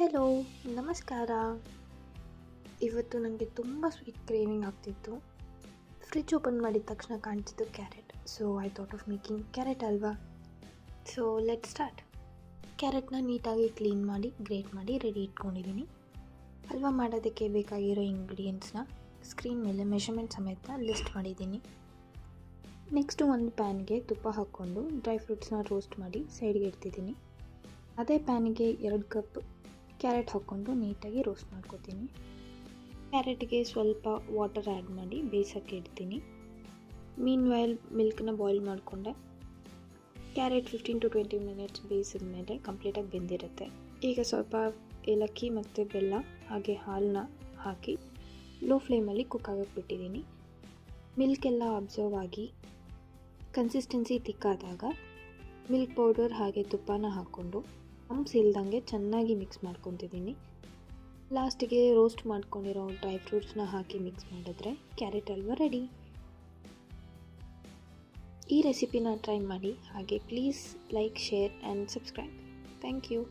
Hello, ನಮಸ್ಕಾರ. ಇವತ್ತು ನನಗೆ ತುಂಬ ಸ್ವೀಟ್ ಕ್ರೇವಿಂಗ್ ಆಗ್ತಿತ್ತು. ಫ್ರಿಡ್ಜ್ ಓಪನ್ ಮಾಡಿದ ತಕ್ಷಣ ಕಾಣ್ತಿತ್ತು carrot. So I thought of making carrot halwa. So let start. ಕ್ಯಾರೆಟ್ನ ನೀಟಾಗಿ ಕ್ಲೀನ್ ಮಾಡಿ ಗ್ರೇಟ್ ಮಾಡಿ ರೆಡಿ ಇಟ್ಕೊಂಡಿದ್ದೀನಿ. ಹಲ್ವಾ ಮಾಡೋದಕ್ಕೆ ಬೇಕಾಗಿರೋ ಇಂಗ್ರೀಡಿಯೆಂಟ್ಸ್ನ ಸ್ಕ್ರೀನ್ ಮೇಲೆ ಮೆಷರ್ಮೆಂಟ್ ಸಮೇತ ಲಿಸ್ಟ್ ಮಾಡಿದ್ದೀನಿ. ನೆಕ್ಸ್ಟು ಒಂದು ಪ್ಯಾನ್ಗೆ ತುಪ್ಪ ಹಾಕ್ಕೊಂಡು ಡ್ರೈ ಫ್ರೂಟ್ಸ್ನ ರೋಸ್ಟ್ ಮಾಡಿ ಸೈಡ್ಗೆ ಇಡ್ತಿದ್ದೀನಿ. ಅದೇ ಪ್ಯಾನಿಗೆ 2 ಕಪ್ ಕ್ಯಾರೆಟ್ ಹಾಕ್ಕೊಂಡು ನೀಟಾಗಿ ರೋಸ್ಟ್ ಮಾಡ್ಕೊತೀನಿ. ಕ್ಯಾರೆಟ್ಗೆ ಸ್ವಲ್ಪ ವಾಟರ್ ಆ್ಯಡ್ ಮಾಡಿ ಬೇಯಿಸೋಕ್ಕೆ ಇಡ್ತೀನಿ. ಮೀನ್ ವೈಲ್ ಮಿಲ್ಕ್ನ ಬಾಯ್ಲ್ ಮಾಡಿಕೊಂಡೆ. ಕ್ಯಾರೆಟ್ 15 to 20 ಮಿನಿಟ್ಸ್ ಬೇಯಿಸಿದ ಮೇಲೆ ಕಂಪ್ಲೀಟಾಗಿ ಬೆಂದಿರುತ್ತೆ. ಈಗ ಸ್ವಲ್ಪ ಏಲಕ್ಕಿ ಮತ್ತು ಬೆಲ್ಲ ಹಾಗೆ ಹಾಲನ್ನ ಹಾಕಿ ಲೋ ಫ್ಲೇಮಲ್ಲಿ ಕುಕ್ ಆಗೋಕ್ಕೆ ಬಿಟ್ಟಿದ್ದೀನಿ. ಮಿಲ್ಕ್ ಎಲ್ಲ ಅಬ್ಸರ್ವ್ ಆಗಿ ಕನ್ಸಿಸ್ಟೆನ್ಸಿ ತಿಕ್ಕಾದಾಗ ಮಿಲ್ಕ್ ಪೌಡರ್ ಹಾಗೆ ತುಪ್ಪನ ಹಾಕ್ಕೊಂಡು ಹಂಪ್ಸ್ ಇಲ್ದಂಗೆ ಚೆನ್ನಾಗಿ ಮಿಕ್ಸ್ ಮಾಡ್ಕೊತಿದ್ದೀನಿ. ಲಾಸ್ಟಿಗೆ ರೋಸ್ಟ್ ಮಾಡ್ಕೊಂಡಿರೋ ಡ್ರೈ ಫ್ರೂಟ್ಸ್ನ ಹಾಕಿ ಮಿಕ್ಸ್ ಮಾಡಿದ್ರೆ ಕ್ಯಾರೆಟ್ ಹಲ್ವಾ ರೆಡಿ. ಈ ರೆಸಿಪಿನ ಟ್ರೈ ಮಾಡಿ. ಹಾಗೆ please like, share and subscribe. Thank you.